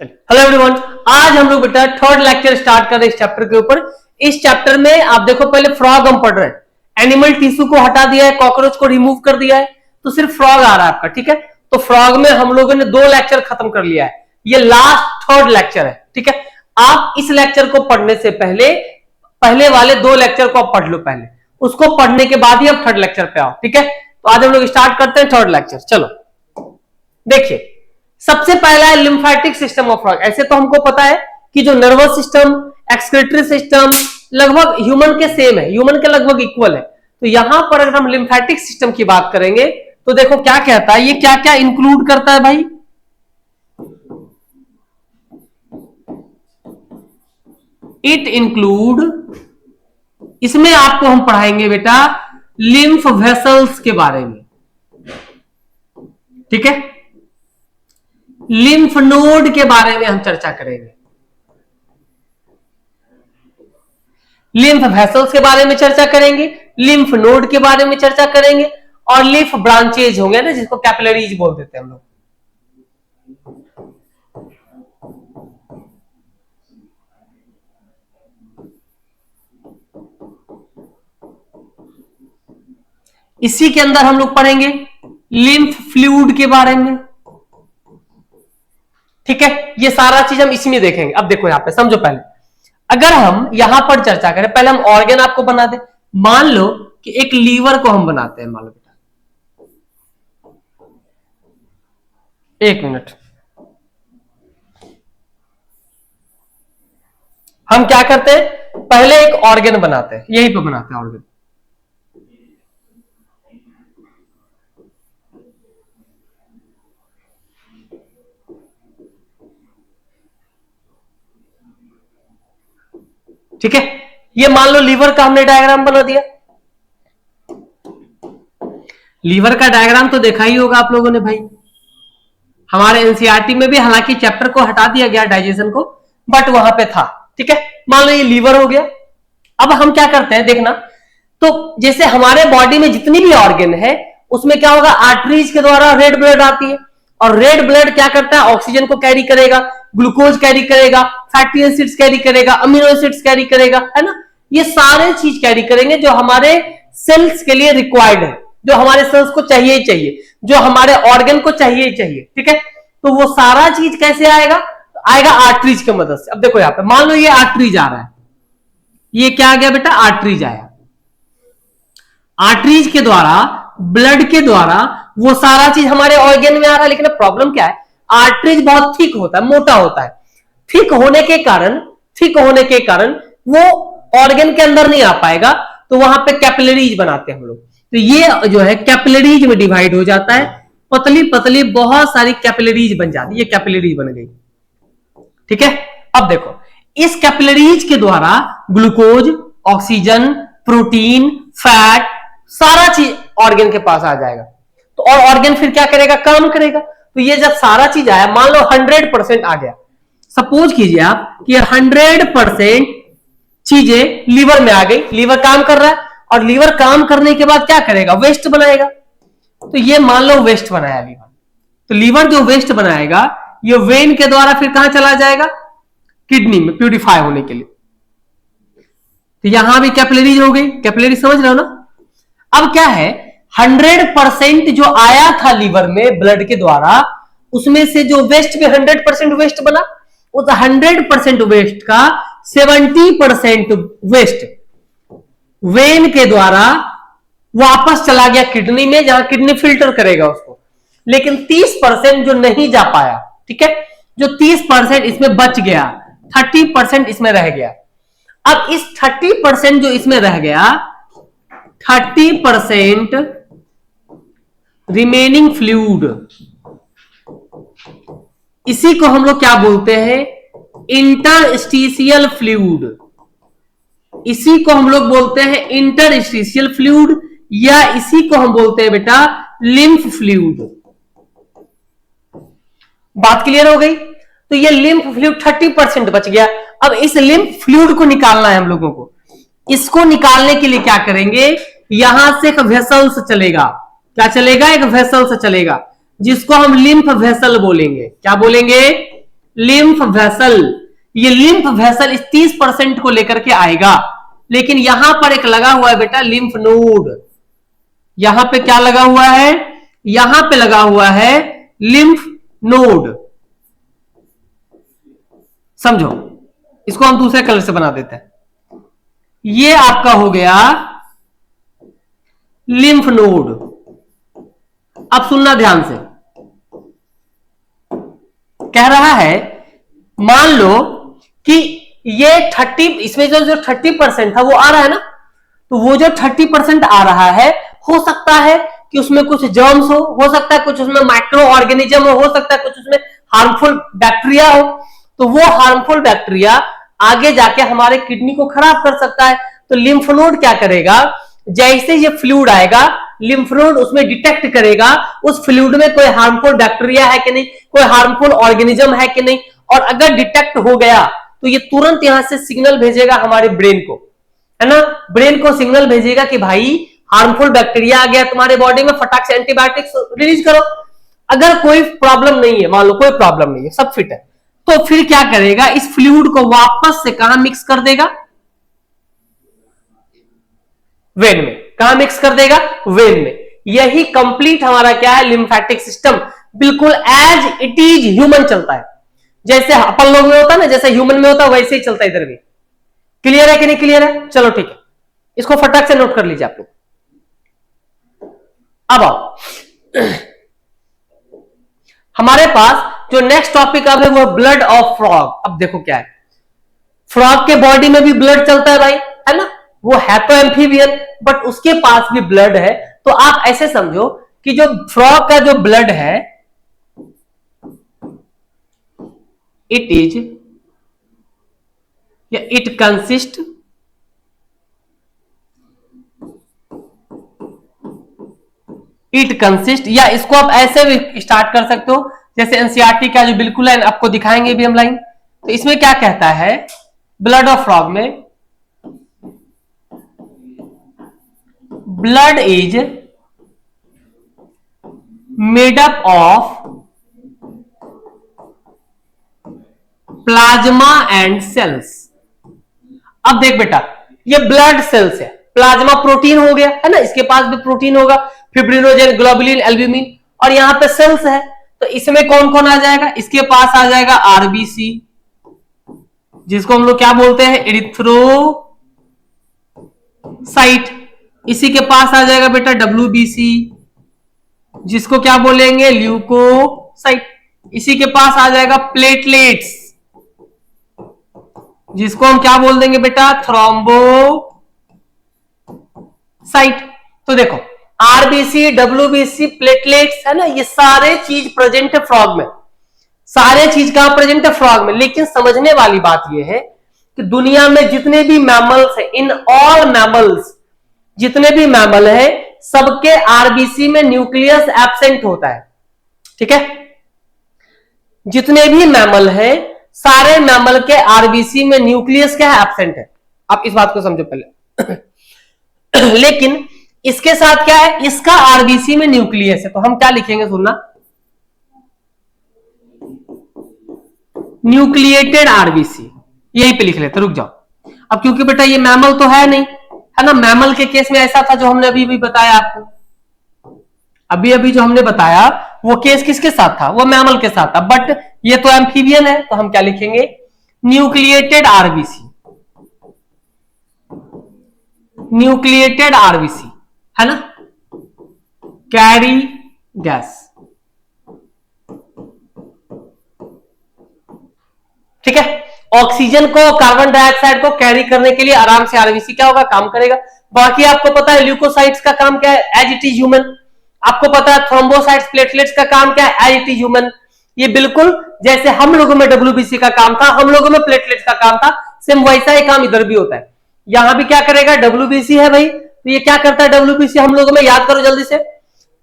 Hello everyone, आज हम लोग बेटा थर्ड लेक्चर स्टार्ट कर रहे हैं इस चैप्टर के ऊपर। इस चैप्टर में आप देखो, पहले फ्रॉग हम पढ़ रहे हैं। एनिमल टिश्यू को हटा दिया है, कॉकरोच को रिमूव कर दिया है, तो सिर्फ फ्रॉग आ रहा है आपका। ठीक है, तो फ्रॉग में हम लोगों ने 2 लेक्चर खत्म कर लिया है। ये लास्ट थर्ड लेक्चर है। ठीक है, आप इस लेक्चर को पढ़ने से पहले पहले वाले 2 लेक्चर को आप पढ़ लो पहले, उसको पढ़ने के बाद ही आप थर्ड लेक्चर पे आओ। ठीक है, तो आज हम लोग स्टार्ट करते हैं थर्ड लेक्चर। चलो देखिए, सबसे पहला है लिम्फेटिक सिस्टम ऑफ फ्रॉग। ऐसे तो हमको पता है कि जो नर्वस सिस्टम, एक्सक्रीटरी सिस्टम लगभग ह्यूमन के सेम है, ह्यूमन के लगभग इक्वल है। तो यहां पर अगर हम लिम्फेटिक सिस्टम की बात करेंगे तो देखो क्या कहता है, ये क्या क्या इंक्लूड करता है भाई। इट इंक्लूड, इसमें आपको हम पढ़ाएंगे बेटा लिम्फ वेसल्स के बारे में। ठीक है, लिम्फ नोड के बारे में हम चर्चा करेंगे, लिम्फ वेसल्स के बारे में चर्चा करेंगे, लिम्फ नोड के बारे में चर्चा करेंगे, और लिम्फ ब्रांचेज होंगे ना, जिसको कैपिलरीज बोल देते हैं हम लोग। इसी के अंदर हम लोग पढ़ेंगे लिम्फ फ्लूइड के बारे में। ठीक है, ये सारा चीज हम इसी में देखेंगे। अब देखो यहां पे समझो, पहले अगर हम यहां पर चर्चा करें, पहले हम ऑर्गन आपको बना दे। मान लो कि एक लीवर को हम बनाते हैं, मान लो बेटा, 1 मिनट, हम क्या करते हैं, पहले एक ऑर्गन बनाते हैं, यहीं पे बनाते हैं ऑर्गन। ठीक है, ये मान लो लीवर का हमने डायग्राम बना दिया। लीवर का डायग्राम तो देखा ही होगा आप लोगों ने भाई, हमारे एनसीईआरटी में भी, हालांकि चैप्टर को हटा दिया गया डाइजेशन को, बट वहां पे था। ठीक है, मान लो ये लीवर हो गया। अब हम क्या करते हैं देखना, तो जैसे हमारे बॉडी में जितनी भी ऑर्गन है उसमें क्या होगा, आर्टरीज के द्वारा रेड ब्लड आती है, और रेड ब्लड क्या करता है, ऑक्सीजन को कैरी करेगा, ग्लूकोज कैरी करेगा, फैटी एसिड्स कैरी करेगा, अमीनो एसिड्स कैरी करेगा, है ना। ये सारे चीज कैरी करेंगे जो हमारे सेल्स के लिए रिक्वायर्ड है, जो हमारे सेल्स को चाहिए ही चाहिए, जो हमारे ऑर्गन को चाहिए ही चाहिए। ठीक है, तो वो सारा चीज कैसे आएगा, आएगा आर्टरीज की मदद से। अब देखो यहां पे मान लो ये आर्टरीज आ रहा है, ये क्या आ गया बेटा, आर्टरीज आया। आर्टरीज के द्वारा, ब्लड के द्वारा वो सारा चीज हमारे ऑर्गन में आ रहा है। लेकिन प्रॉब्लम क्या है, आर्टरीज बहुत थिक होता है, मोटा होता है। थिक होने के कारण वो ऑर्गन के अंदर नहीं आ पाएगा, तो वहां पे कैपिलरीज बनाते हैं हम लोग। तो ये जो है कैपिलरीज में डिवाइड हो जाता है, पतली पतली बहुत सारी कैपिलरीज बन जाती है, ये कैपिलरीज बन गई। ठीक है, अब देखो इस कैपिलरीज के द्वारा ग्लूकोज, ऑक्सीजन, प्रोटीन, फैट, सारा चीज ऑर्गन के पास आ जाएगा। तो और ऑर्गन फिर क्या करेगा, काम करेगा। तो ये जब सारा चीज आया, मान लो 100% आ गया, सपोज कीजिए आप कि 100% चीजें लीवर में आ गई, लीवर काम कर रहा है, और लीवर काम करने के बाद क्या करेगा, वेस्ट बनाएगा। तो ये मान लो वेस्ट बनाया लीवर, तो लीवर जो वेस्ट बनाएगा ये वेन के द्वारा फिर कहां चला जाएगा, किडनी में प्यूरिफाई होने के लिए। तो यहां भी कैपिलरीज हो गई, कैपिलरी समझ रहे हो ना। अब क्या है, 100% जो आया था लीवर में ब्लड के द्वारा, उसमें से जो वेस्ट में 100% वेस्ट बना, उस 100% वेस्ट का 70% वेस्ट वेन के द्वारा वापस चला गया किडनी में, जहां किडनी फिल्टर करेगा उसको। लेकिन 30% जो नहीं जा पाया, ठीक है, जो 30% इसमें बच गया, 30% इसमें रह गया। अब इस 30% जो इसमें रह गया, 30% रिमेनिंग फ्लूइड, इसी को हम लोग क्या बोलते हैं, इंटरस्टिशियल फ्लूइड। इसी को हम लोग बोलते हैं इंटरस्टिशियल फ्लूइड, या इसी को हम बोलते हैं बेटा लिम्फ फ्लूइड। बात क्लियर हो गई। तो ये लिम्फ फ्लूइड 30% बच गया। अब इस लिम्फ फ्लूइड को निकालना है हम लोगों को। इसको निकालने के लिए क्या करेंगे, यहां से एक वेसल्स चलेगा, क्या चलेगा, एक वेसल्स चलेगा, जिसको हम लिम्फ वेसल बोलेंगे। क्या बोलेंगे, लिम्फ वेसल, ये लिम्फ वेसल इस 30% को लेकर के आएगा। लेकिन यहां पर एक लगा हुआ है बेटा लिम्फ नोड, यहां पे क्या लगा हुआ है, यहां पे लगा हुआ है लिम्फ नोड। समझो, इसको हम दूसरे कलर से बना देते हैं। ये आपका हो गया लिम्फ नोड। अब सुनना ध्यान से, कह रहा है मान लो कि ये 30, इसमें जो 30% था वो आ रहा है ना, तो वो जो 30% आ रहा है, हो सकता है कि उसमें कुछ जर्म्स हो सकता है कुछ उसमें माइक्रो ऑर्गेनिज्म हो सकता है कुछ उसमें हार्मफुल बैक्टीरिया हो। तो वो हार्मफुल बैक्टीरिया आगे जाके हमारे किडनी को खराब कर सकता है। तो लिम्फ नोड क्या करेगा, जैसे ये फ्लूइड आएगा, लिम्फ नोड उसमें डिटेक्ट करेगा उस फ्लूइड में कोई हार्मफुल बैक्टीरिया है कि नहीं, कोई हार्मफुल ऑर्गेनिज्म है कि नहीं, और अगर डिटेक्ट हो गया तो ये तुरंत यहां से सिग्नल भेजेगा हमारे ब्रेन को, है ना, ब्रेन को सिग्नल भेजेगा कि भाई हार्मफुल बैक्टीरिया आ गया तुम्हारे बॉडी में, फटाक से एंटीबायोटिक्स रिलीज करो। अगर कोई प्रॉब्लम नहीं है, मान लो कोई प्रॉब्लम नहीं है, सब फिट है, तो फिर क्या करेगा, इस फ्लूइड को वापस से कहां मिक्स कर देगा, वेन में। कहां मिक्स कर देगा, वेन में। यही कंप्लीट हमारा क्या है, लिम्फेटिक सिस्टम बिल्कुल एज इट इज ह्यूमन चलता है। जैसे अपन लोग में होता है ना, जैसे ह्यूमन में होता है वैसे ही चलता है इधर भी। क्लियर है कि नहीं क्लियर है, चलो ठीक है, इसको फटाक से नोट कर लीजिए आप लोग। अब आओ हमारे पास जो नेक्स्ट टॉपिक अब है वो ब्लड ऑफ फ्रॉग। अब देखो क्या है, फ्रॉग के बॉडी में भी ब्लड चलता है भाई, है ना, वो है तो एम्फीबियन बट उसके पास भी ब्लड है। तो आप ऐसे समझो कि जो फ्रॉग का जो ब्लड है इट इज या इट कंसिस्ट या इसको आप ऐसे भी स्टार्ट कर सकते हो जैसे एनसीईआरटी का जो बिल्कुल है, आपको दिखाएंगे भी हम लाइन। तो इसमें क्या कहता है, ब्लड ऑफ फ्रॉग में blood is made up of plasma and cells. अब देख बेटा, ये ब्लड सेल्स है, प्लाज्मा प्रोटीन हो गया, है ना, इसके पास भी प्रोटीन होगा, फिब्रिनोजेन, ग्लोबुलिन, एल्ब्यूमिन, और यहां पे सेल्स है। तो इसमें कौन कौन आ जाएगा, इसके पास आ जाएगा आरबीसी, जिसको हम लोग क्या बोलते हैं, एरिथ्रोसाइट। इसी के पास आ जाएगा बेटा डब्ल्यूबीसी, जिसको क्या बोलेंगे, ल्यूकोसाइट। इसी के पास आ जाएगा प्लेटलेट्स, जिसको हम क्या बोल देंगे बेटा, थ्रोम्बोसाइट। तो देखो आरबीसी, डब्ल्यूबीसी, प्लेटलेट्स, है ना, ये सारे चीज प्रेजेंट है फ्रॉग में। सारे चीज कहां प्रेजेंट है, फ्रॉग में। लेकिन समझने वाली बात यह है कि दुनिया में जितने भी मैमल्स है, इन ऑल मैमल्स, जितने भी मैमल है, सबके आरबीसी में न्यूक्लियस एब्सेंट होता है। ठीक है, जितने भी मैमल है, सारे मैमल के आरबीसी में न्यूक्लियस क्या है, एब्सेंट है। आप इस बात को समझो पहले लेकिन इसके साथ क्या है, इसका आरबीसी में न्यूक्लियस है। तो हम क्या लिखेंगे, सुनना, न्यूक्लिएटेड आरबीसी, यहीं पे लिख लेते, रुक जाओ। अब क्योंकि बेटा ये मैमल तो है नहीं, है ना, मैमल के केस में ऐसा था जो हमने अभी भी बताया आपको, अभी जो हमने बताया वो केस किसके साथ था, वो मैमल के साथ था। बट ये तो एम्फीबियन है, तो हम क्या लिखेंगे, न्यूक्लिएटेड आरबीसी, न्यूक्लिएटेड आरबीसी, है ना, कैरी गैस। ठीक है, ऑक्सीजन को, कार्बन डाइऑक्साइड को कैरी करने के लिए आराम से आरबीसी क्या होगा, काम करेगा। बाकी आपको पता है ल्यूकोसाइट्स का काम क्या है, एज इट इज ह्यूमन। आपको पता है थ्रोम्बोसाइट्स, प्लेटलेट्स का काम क्या है, एज इट इज ह्यूमन। ये बिल्कुल जैसे हम लोगों में डब्ल्यूबीसी का काम था, हम लोगों में प्लेटलेट्स का काम था, सेम वैसा ही काम इधर भी होता है। यहां भी क्या करेगा, डब्ल्यूबीसी है भाई, तो ये क्या करता है डब्ल्यूबीसी, हम लोगों में याद करो जल्दी से।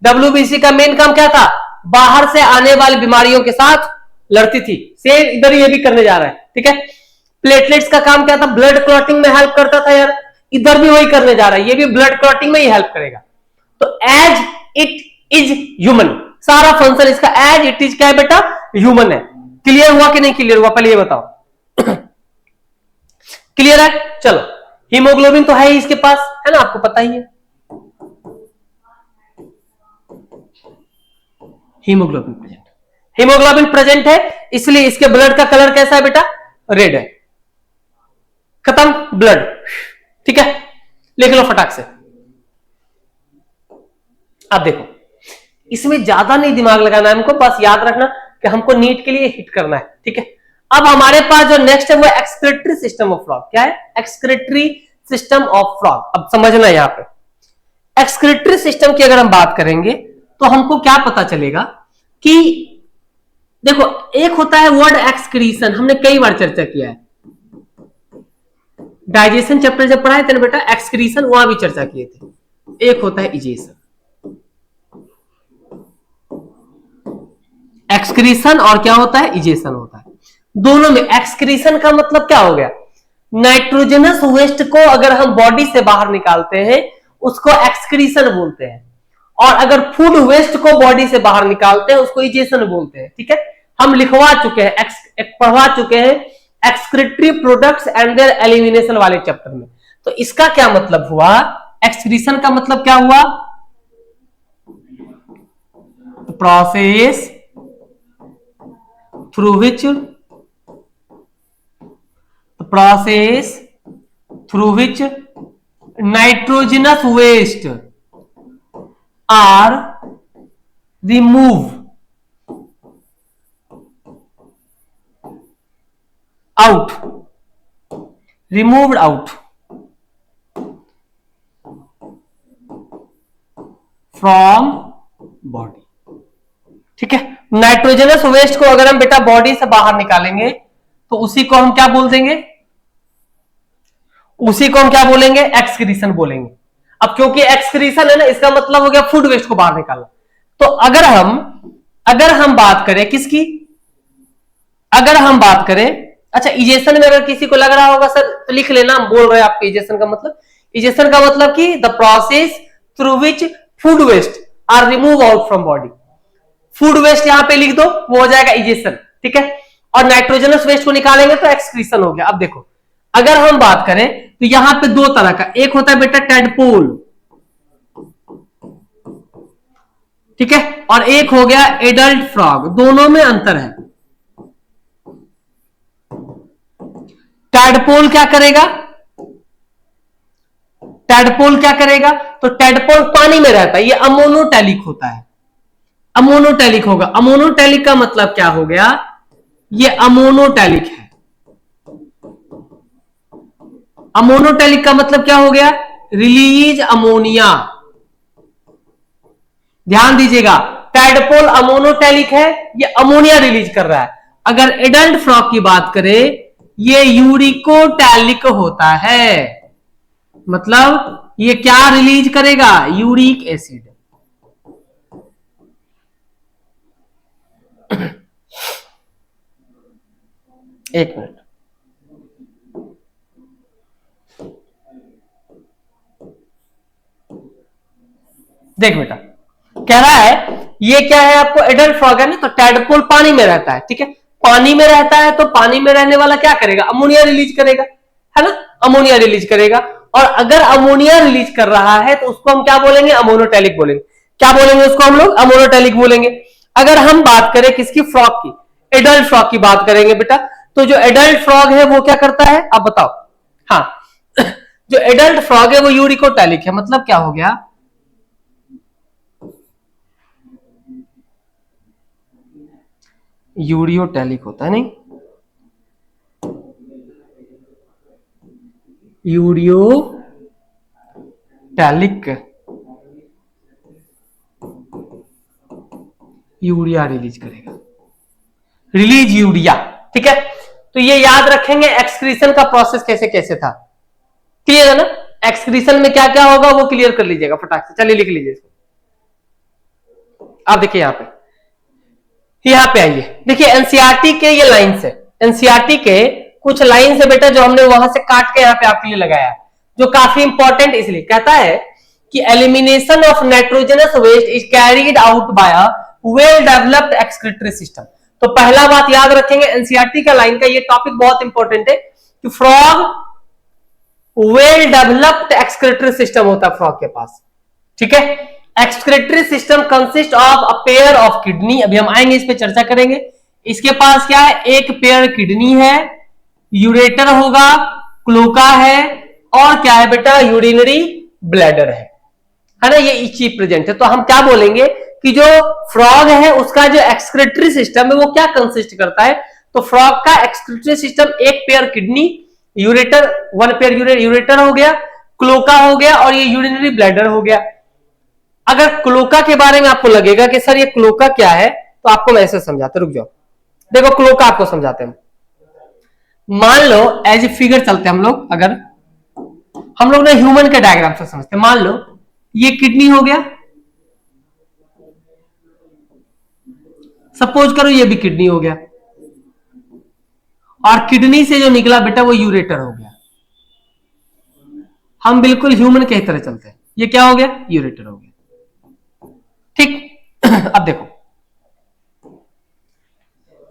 डब्ल्यूबीसी का मेन काम क्या था, बाहर से आने वाली बीमारियों के साथ लड़ती थी। सेम इधर ये भी करने जा रहा है। ठीक है, प्लेटलेट्स का काम क्या था, ब्लड क्लॉटिंग में हेल्प करता था यार, इधर भी वही करने जा रहा है, ये भी ब्लड क्लॉटिंग में ही हेल्प करेगा। तो एज इट इज ह्यूमन, सारा फंक्शन इसका एज इट इज क्या है बेटा, ह्यूमन है। क्लियर हुआ कि नहीं क्लियर हुआ, पहले ये बताओ। क्लियर है? चलो, हीमोग्लोबिन तो है ही इसके पास, है ना, आपको पता ही है। हीमोग्लोबिन प्रेजेंट, हीमोग्लोबिन प्रेजेंट है, इसलिए इसके ब्लड का कलर कैसा है बेटा? रेड है। खत्म ब्लड, ठीक है, लिख लो फटाक से। अब देखो, इसमें ज्यादा नहीं दिमाग लगाना है हमको, बस याद रखना कि हमको नीट के लिए हिट करना है, ठीक है। अब हमारे पास जो नेक्स्ट है वो एक्सक्रीटरी सिस्टम ऑफ फ्रॉग। क्या है? Excretory system of frog. अब समझना यहां पे एक्सक्रीटरी सिस्टम की अगर हम बात करेंगे तो हमको क्या पता चलेगा कि देखो, एक होता है वर्ड एक्सक्रीशन, हमने कई बार चर्चा किया है, डाइजेशन चैप्टर जब पढ़ाए थे ना बेटा, एक्सक्रीशन वहां भी चर्चा किए थे। एक होता है इजेशन, एक्सक्रीशन और क्या होता है? इजेशन होता है। दोनों में एक्सक्रीशन का मतलब क्या हो गया? नाइट्रोजनस वेस्ट को अगर हम बॉडी से बाहर निकालते हैं उसको एक्सक्रीशन बोलते हैं, और अगर फूड वेस्ट को बॉडी से बाहर निकालते हैं उसको इजेशन बोलते हैं, ठीक है। हम लिखवा चुके हैं, पढ़वा चुके हैं excretory products and there elimination वाले चैप्टर में। तो इसका क्या मतलब हुआ? एक्सक्रीशन का मतलब क्या हुआ? Process through which nitrogenous waste are removed out from body, ठीक है। नाइट्रोजनस वेस्ट को अगर हम बेटा बॉडी से बाहर निकालेंगे तो उसी को हम क्या बोल देंगे? उसी को हम क्या बोलेंगे? एक्सक्रीशन बोलेंगे। अब क्योंकि एक्सक्रीशन है ना, इसका मतलब हो गया फूड वेस्ट को बाहर निकालना। तो अगर हम बात करें किसकी, अगर हम बात करें, अच्छा इजेशन में अगर किसी को लग रहा होगा सर तो लिख लेना, हम बोल रहे हैं आपके इजेशन का मतलब। इजेशन का मतलब कि the process through which food waste are remove out from body. Food waste यहां पे लिख दो, वो हो जाएगा इजेशन, ठीक है। और नाइट्रोजनस वेस्ट को निकालेंगे तो एक्सक्रीशन हो गया। अब देखो, अगर हम बात करें तो यहां पे दो तरह का, एक होता है बेटा टैडपोल, ठीक है, और एक हो गया एडल्ट फ्रॉग। दोनों में अंतर है। टैडपोल क्या करेगा? टैडपोल क्या करेगा? तो टैडपोल पानी में रहता है, ये अमोनोटैलिक होता है, अमोनोटैलिक होगा। अमोनोटैलिक का मतलब क्या हो गया? ये अमोनोटैलिक है। अमोनोटैलिक का मतलब क्या हो गया? Release ammonia. ध्यान दीजिएगा, टैडपोल अमोनोटैलिक है, ये अमोनिया रिलीज कर रहा है। अगर एडल्ट फ्रॉग की बात करें, ये यूरिकोटैलिक होता है, मतलब ये क्या रिलीज करेगा? Uric acid. एक मिनट, देख बेटा, कह रहा है ये क्या है आपको? एडल्ट फ्रॉग है ना, तो टैडपोल पानी में रहता है, ठीक है। पानी में रहता है तो पानी में रहने वाला क्या करेगा? अमोनिया रिलीज करेगा, है ना, अमोनिया रिलीज करेगा। और अगर अमोनिया रिलीज कर रहा है तो उसको हम क्या बोलेंगे? अमोनोटैलिक बोलेंगे। क्या बोलेंगे उसको हम लोग? अमोनोटैलिक बोलेंगे। अगर हम बात करें किसकी? फ्रॉग की, एडल्ट फ्रॉग की बात करेंगे बेटा, तो जो एडल्ट फ्रॉग है वो क्या करता है? आप बताओ। हाँ, जो एडल्ट फ्रॉग है वो यूरिकोटैलिक है। मतलब क्या हो गया? यूरियोटैलिक होता है, नहीं, यूरियोटैलिक, यूरिया रिलीज करेगा, रिलीज यूरिया, ठीक है। तो ये याद रखेंगे एक्सक्रीशन का प्रोसेस कैसे कैसे था। क्लियर है ना? एक्सक्रीशन में क्या क्या होगा वो क्लियर कर लीजिएगा फटाक से। चलिए लिख लीजिए इसको। आप देखिए यहां पे आइए, देखिए एनसीईआरटी के ये लाइन्स है, एनसीईआरटी के कुछ लाइन है बेटा जो हमने वहां से काट के यहाँ पे आपके लिए लगाया है, जो काफी इंपॉर्टेंट इसलिए कहता है कि elimination of nitrogenous waste is carried out by a well developed excretory system. तो पहला बात याद रखेंगे एनसीईआरटी का लाइन का, ये टॉपिक बहुत इंपॉर्टेंट है कि frog well developed excretory system होता है फ्रॉग के पास, ठीक है। Excretory system consist of a pair of kidney, अभी हम आएंगे इस पे चर्चा करेंगे। इसके पास क्या है, एक पेयर किडनी है, यूरेटर होगा, क्लोका है, और क्या है बेटा, यूरिनरी ब्लैडर है ना, ये इची प्रेजेंट है। तो हम क्या बोलेंगे कि जो फ्रॉग है उसका जो एक्सक्रीटरी सिस्टम है वो क्या कंसिस्ट करता है, तो फ्रॉग का एक्सक्रीटरी सिस्टम एक pair kidney, ureter, one pair ureter हो गया, क्लोका हो गया, और ये यूरिनरी ब्लैडर हो गया। अगर क्लोका के बारे में आपको लगेगा कि सर ये क्लोका क्या है, तो आपको मैं ऐसे समझाते, रुक जाओ, देखो क्लोका आपको समझाते हैं। मान लो एज ए फिगर चलते हम लोग, अगर हम लोग ना ह्यूमन के डायग्राम से समझते, मान लो ये किडनी हो गया, सपोज करो ये भी किडनी हो गया, और किडनी से जो निकला बेटा वो यूरेटर हो गया। हम बिल्कुल ह्यूमन के तरह चलते हैं, ये क्या हो गया, यूरेटर हो गया, ठीक। अब देखो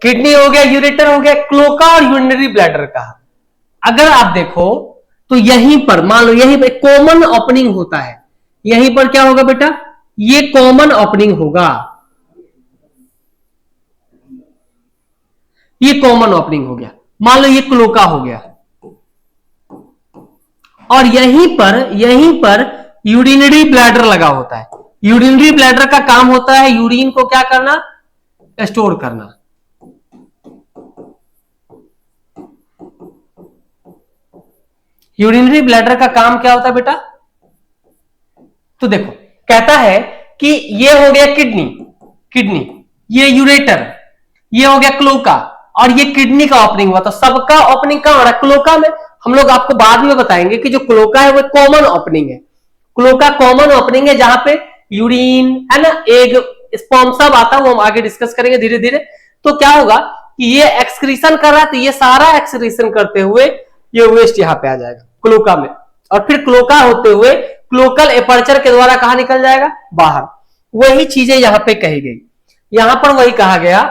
किडनी हो गया, यूरेटर हो गया, क्लोका और यूरिनरी ब्लैडर का अगर आप देखो तो यहीं पर मान लो यहीं पर कॉमन ओपनिंग होता है, यहीं पर क्या होगा बेटा, ये कॉमन ओपनिंग होगा, ये कॉमन ओपनिंग हो गया। मान लो ये क्लोका हो गया, और यहीं पर यूरिनरी ब्लैडर लगा होता है। यूरिनरी ब्लैडर का काम होता है यूरिन को क्या करना, स्टोर करना। यूरिनरी ब्लैडर का काम क्या होता है बेटा, तो देखो कहता है कि ये हो गया किडनी, ये यूरेटर, ये हो गया क्लोका, और ये किडनी का ओपनिंग हुआ। तो सबका ओपनिंग कहां हो रहा है, क्लोका में। हम लोग आपको बाद में बताएंगे कि जो क्लोका है वो कॉमन ओपनिंग है, क्लोका कॉमन ओपनिंग है जहां पे यूरिन है ना, एग, स्पर्म सब आता है, वो हम आगे डिस्कस करेंगे धीरे धीरे। तो क्या होगा कि ये एक्सक्रीशन कर रहा है, तो ये सारा एक्सक्रीशन करते हुए ये वेस्ट यहां पे आ जाएगा क्लोका में, और फिर क्लोका होते हुए क्लोकल एपर्चर के द्वारा कहां निकल जाएगा, बाहर। वही चीजें यहां पे कही गई, यहां पर वही कहा गया,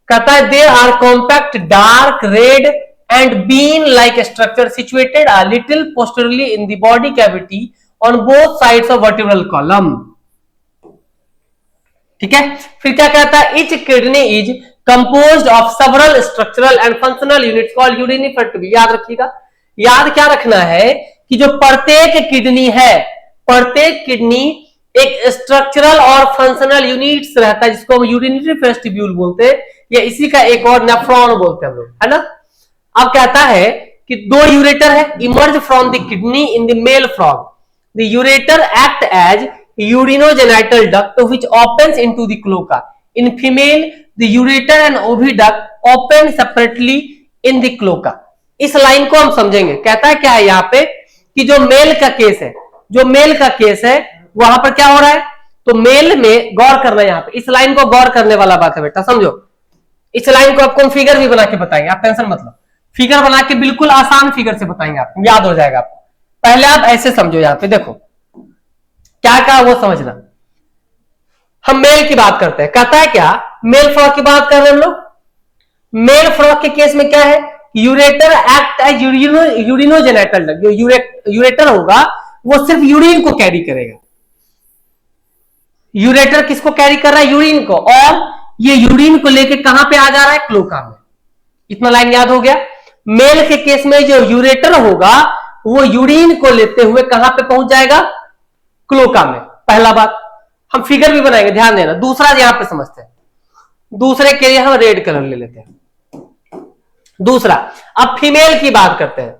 कहता है they are compact dark red and bean like structure situated a little posteriorly in the body cavity on both sides of vertebral column, ठीक है। फिर क्या कहता है, each kidney is composed of several structural and functional units called urinary factory. याद रखिएगा, याद क्या रखना है कि जो प्रत्येक किडनी है, प्रत्येक किडनी एक स्ट्रक्चरल और फंक्शनल यूनिट्स रहता है जिसको हम यूरिनरी वेस्टिब्यूल बोलते हैं, या इसी का एक और नेफ्रॉन बोलते हैं हम लोग, है ना। अब कहता है कि दो यूरेटर है, emerge from the kidney in the male frog, the ureter act as urinogenital duct which opens into the cloaca. In female, the ureter and oviduct open separately in the cloaca. इस line को हम समझेंगे, कहता है क्या है यहाँ पे कि जो मेल का केस है, जो मेल का केस है वहां पर क्या हो रहा है, तो मेल में गौर करना है, यहाँ पे इस लाइन को गौर करने वाला बात है बेटा, समझो। इस लाइन को आपको हम फिगर भी बना के बताएंगे, आप टेंशन मत लो, फिगर बना के बिल्कुल आसान फिगर से बताएंगे, आपको याद हो जाएगा। आपको पहले आप ऐसे समझो, यहाँ पे देखो क्या कहा वो समझना। हम मेल की बात करते हैं, कहता है क्या, मेल फ्रॉग की बात कर रहे हैं हम लोग। मेल फ्रॉग के केस में क्या है, ureter act as urinogenital duct. जो यूरेटर होगा वो सिर्फ यूरिन को कैरी करेगा। यूरेटर किसको कैरी कर रहा है, यूरिन को, और ये यूरिन को लेके कहां पे आ जा रहा है, क्लोका में। इतना लाइन याद हो गया। मेल के केस में जो यूरेटर होगा वो यूरिन को लेते हुए कहां पे पहुंच जाएगा, क्लोका में। पहला बात, हम फिगर भी बनाएंगे, ध्यान देना। दूसरा यहां पे समझते हैं, दूसरे के लिए हम रेड कलर ले लेते हैं। दूसरा, अब फीमेल की बात करते हैं।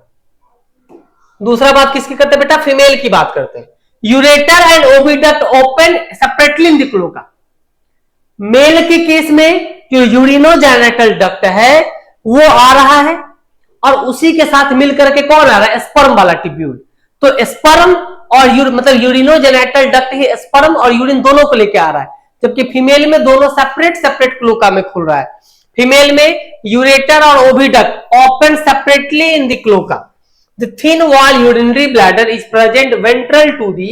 दूसरा बात किसकी करते हैं बेटा, फीमेल की बात करते हैं। Ureter and oviduct open separately in the cloaca. Male के केस में जो यूरिनोजेनिटल डक्ट है वो आ रहा है, और उसी के साथ मिलकर के कौन आ रहा है, स्पर्म वाला टिब्यूल। तो स्पर्म और मतलब यूरिनोजेनिटल डक्ट ही स्पर्म और यूरिन दोनों को लेके आ रहा है, जबकि फीमेल में दोनों सेपरेट सेपरेट क्लोका में खुल रहा है। फीमेल में यूरेटर और oviduct open separately in the cloaca. The thin wall urinary bladder is present ventral to the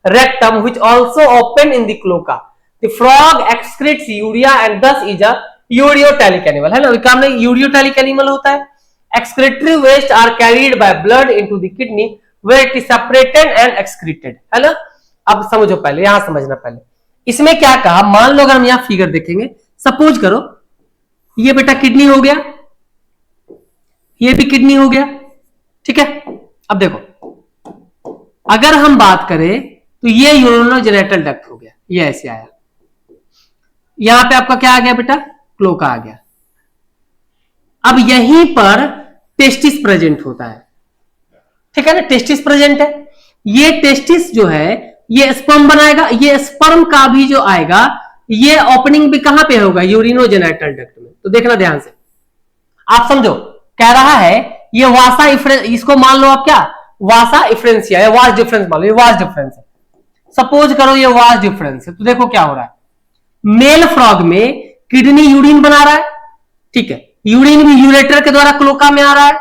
rectum which also open in the cloaca. The frog excretes urea and thus is a ureotelic animal, है ना, काम में ureotelic animal होता है। Excretory waste are carried by blood into the kidney where it is separated and excreted, है ना। अब समझो, पहले यहां समझना, पहले इसमें क्या कहा, मान लो अगर हम यहां फिगर देखेंगे, सपोज करो ये बेटा किडनी हो गया, ये भी किडनी हो गया, ठीक है। अब देखो, अगर हम बात करें तो ये यूरिनोजेनिटल डक्ट हो गया, ये ऐसे आया, यहां पे आपका क्या आ गया बेटा, क्लोका आ गया। अब यहीं पर टेस्टिस प्रेजेंट होता है, ठीक है ना, टेस्टिस प्रेजेंट है। ये टेस्टिस जो है ये स्पर्म बनाएगा, ये स्पर्म का भी जो आएगा ये ओपनिंग भी कहां पे होगा, यूरिनोजेनिटल डक्ट में। तो देखना ध्यान से, आप समझो, कह रहा है ये वासा इफ्रेंस, इसको मान लो आप क्या, वासा इफ्रेंसिया या वास डिफरेंस मान लो, ये वास डिफरेंस है, सपोज करो ये वास डिफरेंस है। तो देखो क्या हो रहा है, मेल फ्रॉग में किडनी यूरिन बना रहा है, ठीक है, यूरिन भी यूरेटर के द्वारा क्लोका में आ रहा है,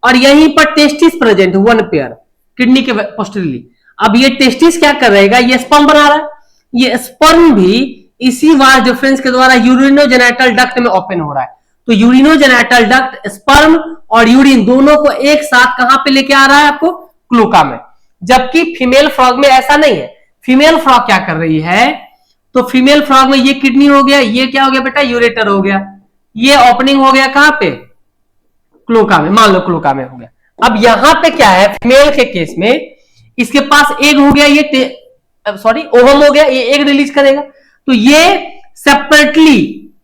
और यहीं पर testis present, one pair kidney के पोस्टरली। अब ये टेस्टिस क्या कर रहेगा, ये स्पर्म बना रहा है, ये स्पर्म भी इसी वास डिफरेंस के द्वारा यूरिनोजेनिटल डक्ट में ओपन हो रहा है। तो यूरिनोजेनिटल डक्ट स्पर्म और यूरिन दोनों को एक साथ कहां पे लेके आ रहा है, आपको क्लोका में। जबकि फीमेल फ्रॉग में ऐसा नहीं है, फीमेल फ्रॉग क्या कर रही है, तो फीमेल फ्रॉग में ये किडनी हो गया, ये क्या हो गया बेटा, यूरेटर हो गया, ये ओपनिंग हो गया कहां पे, क्लोका में, मान लो क्लोका में हो गया। अब यहां पे क्या है, फीमेल के केस में इसके पास एग हो गया, ये सॉरी ओवम हो गया, ये एग रिलीज करेगा। तो ये सेपरेटली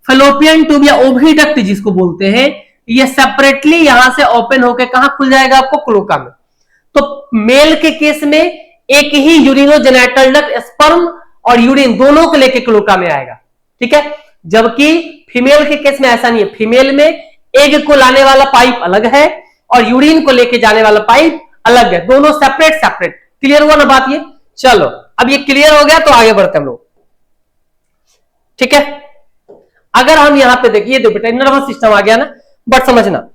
फेलोपियन ट्यूब या ओविडक्ट जिसको बोलते हैं, ये सेपरेटली यहां से ओपन होकर कहां खुल जाएगा, आपको क्लोका में। तो मेल के केस में एक ही यूरिनोजेनिटल डक्ट स्पर्म और यूरिन दोनों को लेकर क्लोका में आएगा, ठीक है। जबकि फीमेल के केस में ऐसा नहीं है, फीमेल में एग को लाने वाला पाइप अलग है और यूरिन को लेके जाने वाला पाइप अलग है, दोनों सेपरेट सेपरेट। क्लियर हुआ ना बात ये, चलो अब ये क्लियर हो गया तो आगे बढ़ते हम लोग, ठीक है। अगर हम यहां पे देखिए, देखो बेटा नर्वस सिस्टम आ गया ना, बट समझना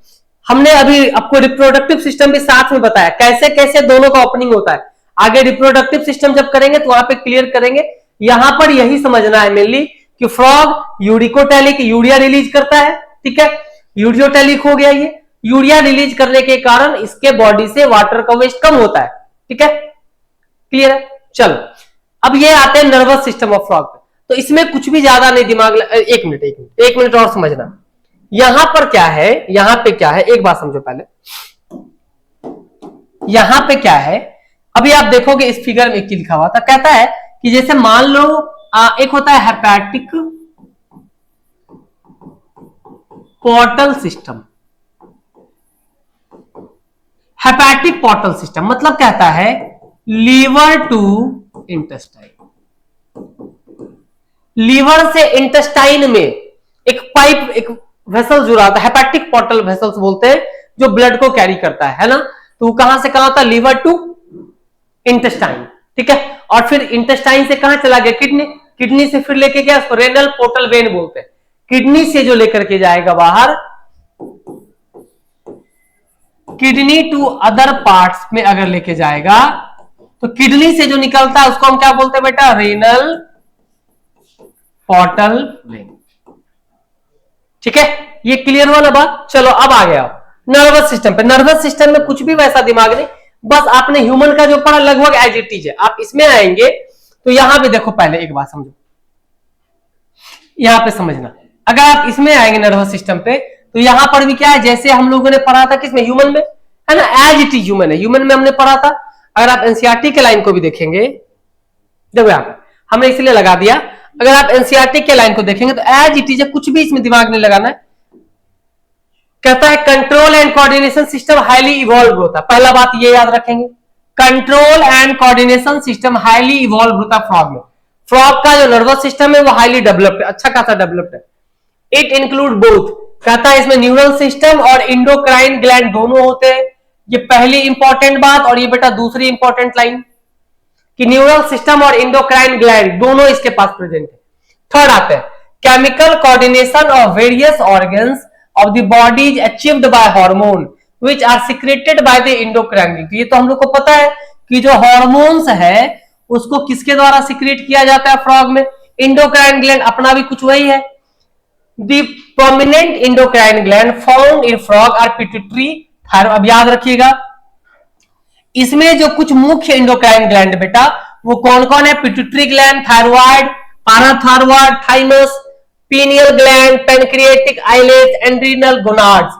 हमने अभी आपको रिप्रोडक्टिव सिस्टम भी साथ में बताया, कैसे कैसे दोनों का ओपनिंग होता है। आगे रिप्रोडक्टिव सिस्टम जब करेंगे तो वहां पे क्लियर करेंगे। यहां पर यही समझना है मेनली कि फ्रॉग यूरिकोटैलिक यूरिया रिलीज करता है, ठीक है, यूरियोटैलिक हो गया, ये यूरिया रिलीज करने के कारण इसके बॉडी से वाटर का वेस्ट कम होता है, ठीक है, क्लियर है। चलो अब ये आते हैं नर्वस सिस्टम ऑफ फ्रॉग पे, तो इसमें कुछ भी ज्यादा नहीं दिमाग, एक मिनट और समझना, यहां पर क्या है, यहां पे क्या है, एक बात समझो पहले, यहां पे क्या है। अभी आप देखोगे इस फिगर में लिखा हुआ था, कहता है कि जैसे मान लो एक होता है hepatic portal system, hepatic portal system मतलब कहता है लीवर टू इंटेस्टाइन, लीवर से इंटेस्टाइन में एक पाइप, एक वेसल जुड़ा होता है, हेपेटिक पोर्टल वेसल्स बोलते हैं, जो ब्लड को कैरी करता है ना। तो कहां से कहां होता है, लीवर टू इंटेस्टाइन, ठीक है। और फिर इंटेस्टाइन से कहां चला गया, किडनी, किडनी से फिर लेके गया, उसको रेनल पोर्टल वेन बोलते हैं। किडनी से जो लेकर के जाएगा बाहर, किडनी टू अदर पार्ट्स में अगर लेके जाएगा, तो किडनी से जो निकलता है उसको हम क्या बोलते हैं बेटा, रेनल पोर्टल वेन, ठीक है। ये क्लियर हुआ ना बात। चलो अब आ गया नर्वस सिस्टम पे। नर्वस सिस्टम में कुछ भी वैसा दिमाग नहीं, बस आपने ह्यूमन का जो पढ़ा लगभग एज इट इज है। आप इसमें आएंगे तो यहां पे देखो, पहले एक बात समझो, यहां पे समझना, अगर आप इसमें आएंगे नर्वस सिस्टम पे, तो यहां पर भी क्या है, जैसे हम लोगों ने पढ़ा था किसमें, ह्यूमन में, है ना, एज इट इज ह्यूमन है, ह्यूमन में हमने पढ़ा था। अगर आप एनसीईआरटी के लाइन को भी देखेंगे, देखो यहां पर हमने इसलिए लगा दिया, अगर आप एनसीईआरटी के लाइन को देखेंगे तो एज इट इज है, कुछ भी इसमें दिमाग नहीं लगाना है। कहता है control and coordination system highly evolve होता है, पहला बात ये याद रखेंगे, control and coordination system highly evolve होता है फ्रॉग में। फ्रॉग का जो नर्वस सिस्टम है वो हाईली डेवलप्ड है, अच्छा खासा डेवलप्ड है। इट इंक्लूड बोथ, कहता है इसमें न्यूरल सिस्टम और इंडोक्राइन ग्लैंड दोनों होते हैं। ये पहली इंपॉर्टेंट बात, और ये बेटा दूसरी इंपॉर्टेंट लाइन कि न्यूरल सिस्टम और इंडोक्राइन ग्लैंड दोनों इसके पास प्रेजेंट है। थर्ड आते हैं chemical coordination of various organs of the body is achieved by hormone which are secreted by the endocrine gland। ये तो हम लोग को पता है कि जो हॉर्मोन्स है उसको किसके द्वारा सिक्रेट किया जाता है फ्रॉग में, इंडोक्राइन ग्लैंड, अपना भी कुछ वही है। The prominent endocrine gland found in frog are pituitary thyroid. अब याद रखिएगा, इसमें जो कुछ मुख्य इंडोक्राइन ग्लैंड बेटा वो कौन कौन है? Pituitary gland, thyroid, parathyroid, thymus, pineal gland, pancreatic islet, adrenal gonads.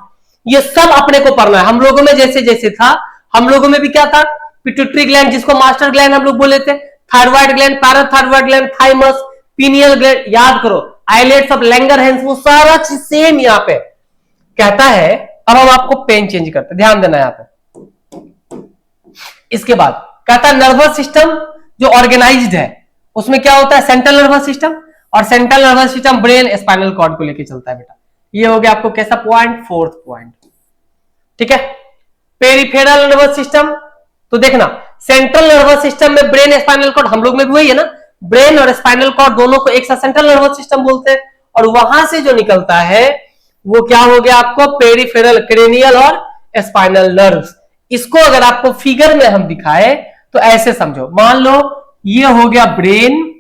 ये सब अपने को पढ़ना है। हम लोगों में जैसे जैसे था, हम लोगों में भी क्या था? पिट्यूटरी ग्लैंड, जिसको मास्टर ग्लैंड हम लोग बोले थे, thyroid gland, parathyroid gland, thymus, pineal gland, याद करो, आइलेट्स ऑफ लैंगरहैंस, वो सारा चीज सेम यहाँ पे कहता है। अब हम आपको पेन चेंज करते, ध्यान देना यहाँ पे। इसके बाद कहता है नर्वस सिस्टम जो ऑर्गेनाइज्ड है उसमें क्या होता है? सेंट्रल नर्वस सिस्टम, और central nervous system brain spinal cord को लेके चलता है बेटा। ये हो गया आपको कैसा पॉइंट? फोर्थ पॉइंट, ठीक है। पेरिफेरल नर्वस सिस्टम, तो देखना सेंट्रल नर्वस सिस्टम में ब्रेन स्पाइनल कॉर्ड, हम लोग में भी वही है ना, ब्रेन और स्पाइनल कॉर्ड दोनों को एक साथ सेंट्रल नर्वस सिस्टम बोलते हैं। और वहां से जो निकलता है वो क्या हो गया आपको? पेरिफेरल, क्रेनियल और स्पाइनल नर्व्स। इसको अगर आपको फिगर में हम दिखाए तो ऐसे समझो, मान लो ये हो गया ब्रेन,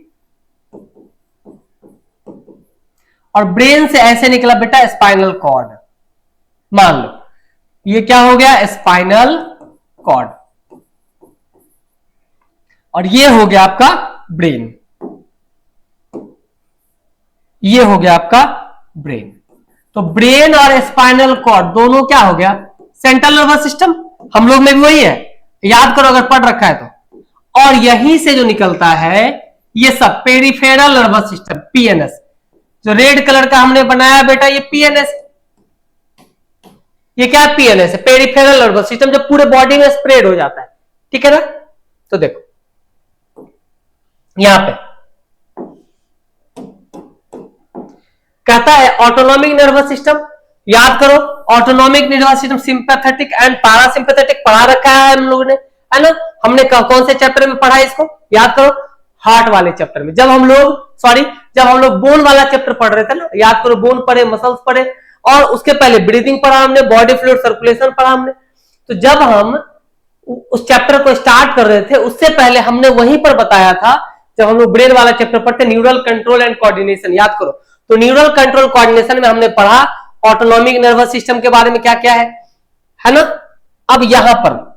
और ब्रेन से ऐसे निकला बेटा स्पाइनल कॉर्ड। मान लो ये क्या हो गया? स्पाइनल कॉर्ड, और ये हो गया आपका ब्रेन। ये हो गया आपका ब्रेन। तो ब्रेन और स्पाइनल कॉर्ड दोनों क्या हो गया? Central nervous system. हम लोग में भी वही है, याद करो अगर पढ़ रखा है तो। और यहीं से जो निकलता है ये सब पेरिफेरल नर्वस सिस्टम, पीएनएस। जो रेड कलर का हमने बनाया बेटा ये पीएनएस, ये क्या है? पीएनएस है, पेरिफेरल नर्वस सिस्टम, जो पूरे बॉडी में स्प्रेड हो जाता है, ठीक है ना। तो देखो यहां पे कहता है ऑटोनॉमिक नर्वस सिस्टम। याद करो autonomic nervous system sympathetic and parasympathetic पढ़ा रखा है हम लोगों ने, है ना। हमने कौन से चैप्टर में पढ़ा है इसको? याद करो, हार्ट वाले चैप्टर में। जब हम लोग बोन वाला चैप्टर पढ़ रहे थे ना, याद करो, बोन पढ़े, मसल्स पढ़े, और उसके पहले ब्रीदिंग पढ़ा हमने, बॉडी फ्लूइड सर्कुलेशन पढ़ा हमने। तो जब हम उस चैप्टर को स्टार्ट कर रहे थे उससे पहले हमने वहीं पर बताया था, जब हम लोग ब्रेन वाला चैप्टर पढ़ते, न्यूरल कंट्रोल एंड कोऑर्डिनेशन। याद करो, तो न्यूरल कंट्रोल कोऑर्डिनेशन में हमने पढ़ा ऑटोनॉमिक नर्वस सिस्टम के बारे में क्या क्या है ना। अब यहां पर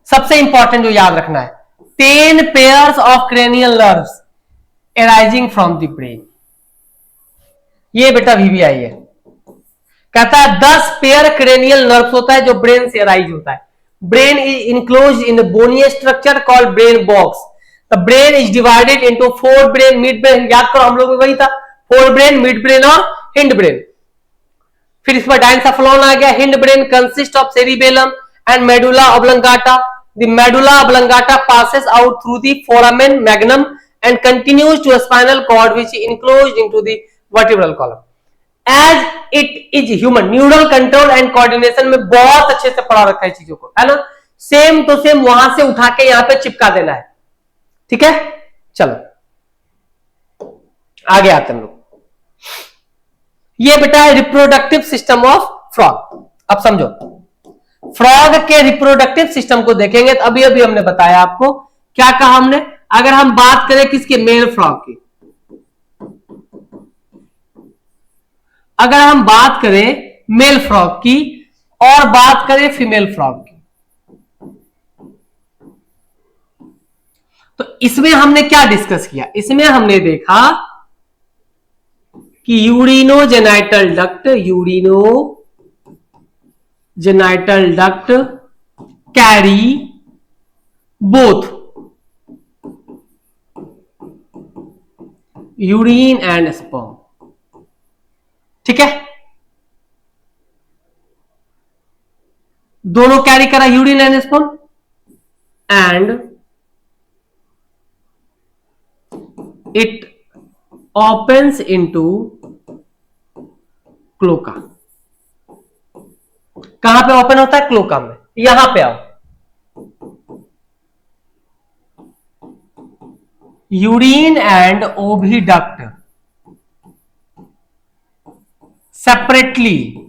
सबसे इंपॉर्टेंट जो याद रखना है, 10 pairs of cranial nerves arising from the brain. ये बेटा वीवीआई है, कहता है 10 पेयर क्रेनियल नर्व्स होता है जो ब्रेन से अराइज होता है। Brain is enclosed in the bony structure called brain box. The brain is divided into forebrain, midbrain. याद करो हम लोग में वही था, फोर ब्रेन, मिड ब्रेन और हिंड ब्रेन। फिर इस पर डाइंसाफ्लोन आ गया। Hindbrain consist of cerebellum and medulla oblongata. The medulla oblongata passes out through the foramen magnum and continues to a spinal cord which is enclosed into the vertebral column. As it is human, neural control and coordination में बहुत अच्छे से पढ़ा रखा है चीजों को, है ना। सेम तो सेम वहां से उठा के यहां पे चिपका देना है, ठीक है। चलो आगे आते हैं हम लोग। ये बेटा है रिप्रोडक्टिव सिस्टम ऑफ फ्रॉग। अब समझो, फ्रॉग के रिप्रोडक्टिव सिस्टम को देखेंगे तो अभी अभी हमने बताया आपको, क्या कहा हमने? अगर हम बात करें किसके? मेल फ्रॉग की। अगर हम बात करें मेल फ्रॉग की और बात करें फीमेल फ्रॉग की, तो इसमें हमने क्या डिस्कस किया? इसमें हमने देखा कि urinogenital duct carry both urine and sperm, ठीक है। दोनों कैरी करा urine and sperm, and it opens into cloaca. कहां पे ओपन होता है? क्लोका में। यहां पे आओ, urine and oviduct separately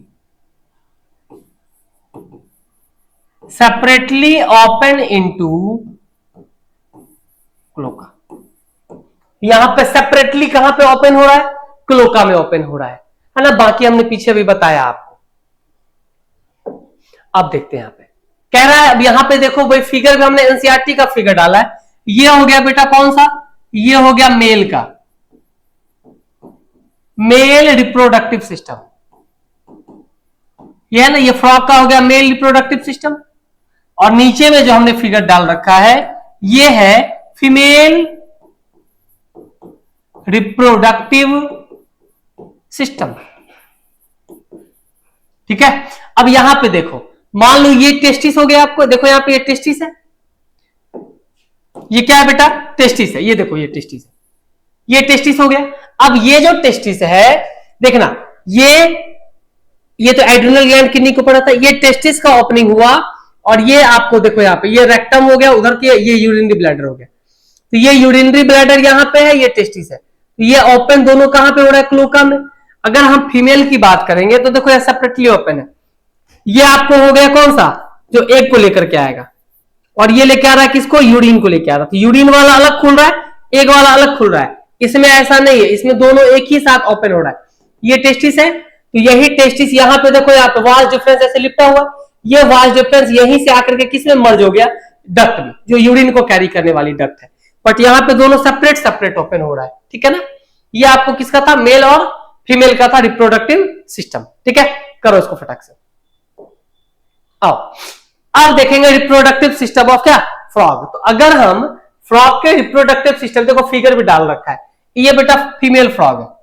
open into cloaca. यहां पे सेपरेटली कहां पे ओपन हो रहा है, क्लोका में ओपन हो रहा है ना। बाकी हमने पीछे भी बताया आपको। अब देखते हैं यहां पे कह रहा है, अब यहां पे देखो भाई फिगर में हमने एनसीईआरटी का फिगर डाला है। ये हो गया बेटा कौन सा, ये हो गया मेल का, मेल रिप्रोडक्टिव सिस्टम, ये है ना, ये फ्रॉग का हो गया मेल रिप्रोडक्टिव सिस्टम। और नीचे में जो हमने फिगर डाल रखा है ये है फीमेल रिप्रोडक्टिव सिस्टम। ठीक है, अब यहां पे देखो, मान लो ये टेस्टिस हो गया, आपको देखो यहां पे ये टेस्टिस है, ये क्या है बेटा, टेस्टिस है, ये देखो ये टेस्टिस है, ये टेस्टिस हो गया। अब ये जो टेस्टिस है देखना, ये तो एड्रिनल ग्लैंड किडनी को पड़ा था, ये टेस्टिस का ओपनिंग हुआ, और ये आपको देखो यहाँ पे ये रेक्टम हो गया, उधर के ये यूरिनरी ब्लैडर हो गया। तो ये यूरिनरी ब्लैडर यहाँ पे है, ये टेस्टिस है, तो ये ओपन दोनों कहां पे हो रहा है, क्लोका में। अगर हम फीमेल की बात करेंगे तो देखो ये सेपरेटली ओपन है, ये आपको हो गया कौन सा, जो एग को लेकर के आएगा, और ये लेके आ रहा है किसको, यूरिन को लेके आ रहा है। तो यूरिन वाला अलग खुल रहा है, एग वाला अलग खुल रहा है। इसमें ऐसा नहीं है, इसमें दोनों एक ही साथ ओपन हो रहा है। ये टेस्टिस है, तो यही टेस्टिस यहाँ पे देखो, यहाँ पे वाज डिफरेंस ऐसे लिपटा हुआ, ये वाज डिफरेंस यहीं से आकर के किसमें मर्ज हो गया, डक्ट में, जो यूरिन को कैरी करने वाली डक्ट है। बट यहाँ पे दोनों सेपरेट सेपरेट ओपन हो रहा है। ठीक है ना, ये आपको किसका था, मेल और फीमेल का था रिप्रोडक्टिव सिस्टम। ठीक है, करो इसको फटाक से। आओ अब देखेंगे रिप्रोडक्टिव सिस्टम ऑफ क्या, फ्रॉग। तो अगर हम फ्रॉग के रिप्रोडक्टिव सिस्टम, देखो फिगर भी डाल रखा है, ये बेटा फीमेल फ्रॉग है,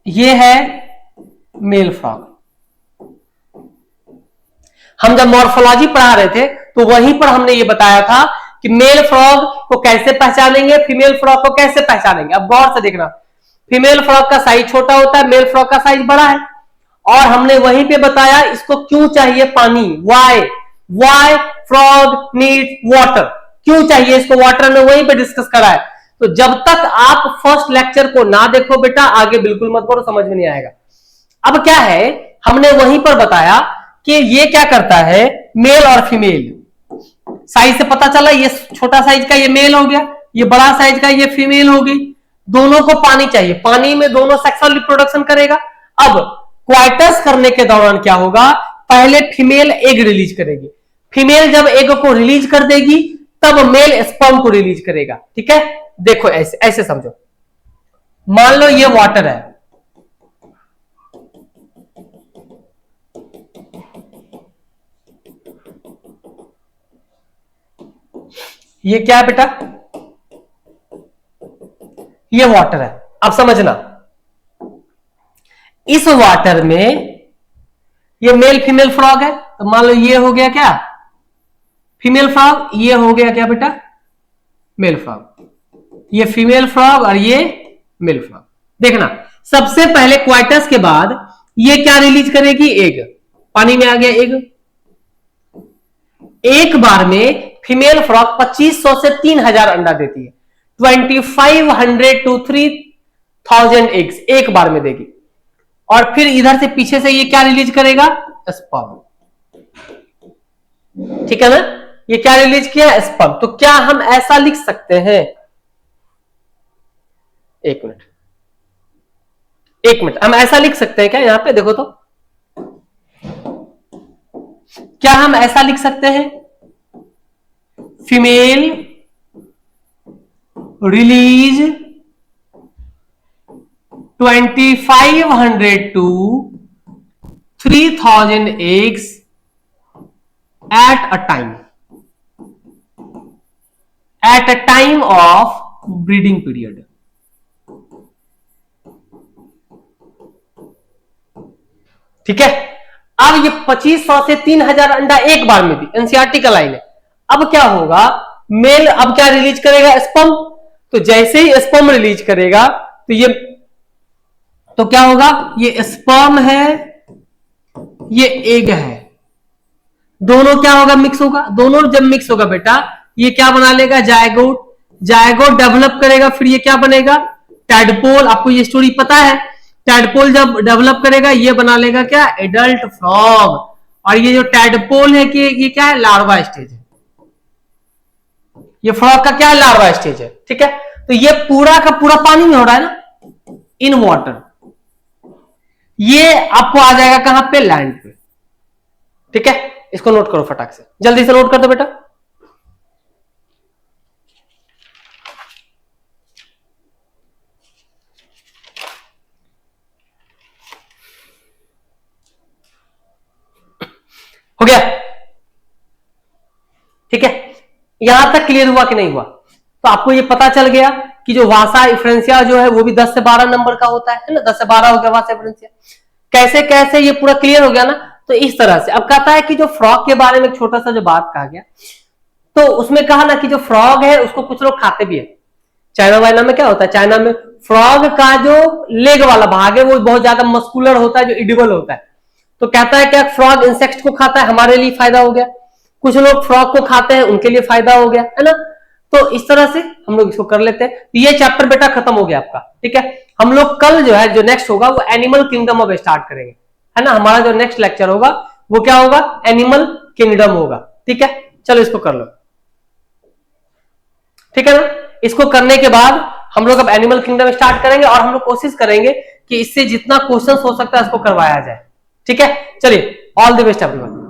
ये है मेल फ्रॉग। हम जब मॉर्फोलॉजी पढ़ा रहे थे तो वहीं पर हमने ये बताया था कि मेल फ्रॉग को कैसे पहचानेंगे, फीमेल फ्रॉग को कैसे पहचानेंगे। अब गौर से देखना, फीमेल फ्रॉग का साइज छोटा होता है, मेल फ्रॉग का साइज बड़ा है। और हमने वहीं पे बताया इसको क्यों चाहिए पानी, वाई फ्रॉग नीड वाटर, क्यों चाहिए इसको वाटर, में वहीं पे डिस्कस करा है। तो जब तक आप फर्स्ट लेक्चर को ना देखो बेटा, आगे बिल्कुल मत पढ़ो, समझ में नहीं आएगा। अब क्या है, हमने वहीं पर बताया कि ये क्या करता है, मेल और फीमेल, साइज से पता चला, ये छोटा साइज का ये मेल हो गया, ये बड़ा साइज का ये फीमेल हो गई। दोनों को पानी चाहिए, पानी में दोनों सेक्सुअल रिप्रोडक्शन करेगा। अब क्वाइटस करने के दौरान क्या होगा, पहले फीमेल एग रिलीज करेगी, फीमेल जब एग को रिलीज कर देगी तब मेल स्पर्म को रिलीज करेगा। ठीक है, देखो ऐसे ऐसे समझो, मान लो ये वाटर है, ये क्या है बेटा, ये वाटर है। अब समझना, इस वाटर में ये मेल फीमेल फ्रॉग है, तो मान लो ये हो गया क्या, फीमेल फ्रॉग, ये हो गया क्या बेटा, मेल फ्रॉग, ये फीमेल फ्रॉग और ये मेल फ्रॉग। देखना, सबसे पहले क्वाइटस के बाद ये क्या रिलीज करेगी, एग, पानी में आ गया एग। एक बार में फीमेल फ्रॉग 2500 से 3000 अंडा देती है, 2500 to 3000 एग्स एक बार में देगी। और फिर इधर से पीछे से ये क्या रिलीज करेगा, स्पर्म। ठीक है ना, ये क्या रिलीज किया, स्पर्म। तो क्या हम ऐसा लिख सकते हैं, एक मिनट, हम ऐसा लिख सकते हैं क्या, यहां पे देखो तो, क्या हम ऐसा लिख सकते हैं, female release 2500 to 3000 eggs at a time of breeding period। ठीक है, अब ये 2500 से 3000 अंडा एक बार में दी, एनसीईआरटी का लाइन है। अब क्या होगा, मेल अब क्या रिलीज करेगा, स्पर्म। तो जैसे ही स्पर्म रिलीज करेगा तो ये, तो क्या होगा, ये स्पर्म है, ये एग है, दोनों क्या होगा, मिक्स होगा। दोनों जब मिक्स होगा बेटा, ये क्या बना लेगा, जायगोट, जायगोट डेवलप करेगा, फिर ये क्या बनेगा, टैडपोल। आपको ये स्टोरी पता है, टैडपोल जब डेवलप करेगा ये बना लेगा क्या, एडल्ट फ्रॉग। और ये जो टैडपोल है कि ये क्या है, लार्वा स्टेज है। ये फ्रॉग का क्या है, लार्वा स्टेज है। ठीक है, तो ये पूरा का पूरा पानी में हो रहा है ना, इन वाटर। ये आपको आ जाएगा कहां पे, लैंड पे। ठीक है, इसको नोट करो फटाक से, जल्दी से नोट कर दो बेटा। हो गया? ठीक है, यहां तक क्लियर हुआ कि नहीं हुआ? तो आपको ये पता चल गया कि जो वासा इफ्रेंसिया जो है वो भी 10 से 12 नंबर का होता है ना, 10 से 12 हो गया वासा इफ्रेंसिया। कैसे कैसे ये पूरा क्लियर हो गया ना। तो इस तरह से अब कहता है कि जो फ्रॉग के बारे में एक छोटा सा जो बात कहा गया, तो उसमें कहा ना कि जो फ्रॉग है उसको कुछ लोग खाते भी है। चाइना वाइना में क्या होता है, चाइना में फ्रॉग का जो लेग वाला भाग है वो बहुत ज्यादा मस्कुलर होता है, जो इडिबल होता है। तो कहता है क्या फ्रॉग इंसेक्ट को खाता है, हमारे लिए फायदा हो गया। कुछ लोग फ्रॉग को खाते हैं, उनके लिए फायदा हो गया, है ना। तो इस तरह से हम लोग इसको कर लेते हैं। तो ये चैप्टर बेटा खत्म हो गया आपका। ठीक है, हम लोग कल जो है जो नेक्स्ट होगा वो एनिमल किंगडम अब स्टार्ट करेंगे, है ना। हमारा जो नेक्स्ट लेक्चर होगा वो क्या होगा, एनिमल किंगडम होगा। ठीक है, चलो इसको कर लो। ठीक है ना, इसको करने के बाद हम लोग अब एनिमल किंगडम स्टार्ट करेंगे और हम लोग कोशिश करेंगे कि इससे जितना क्वेश्चन हो सकता है इसको करवाया जाए। ठीक है, चलिए, ऑल द बेस्ट एवरीवन।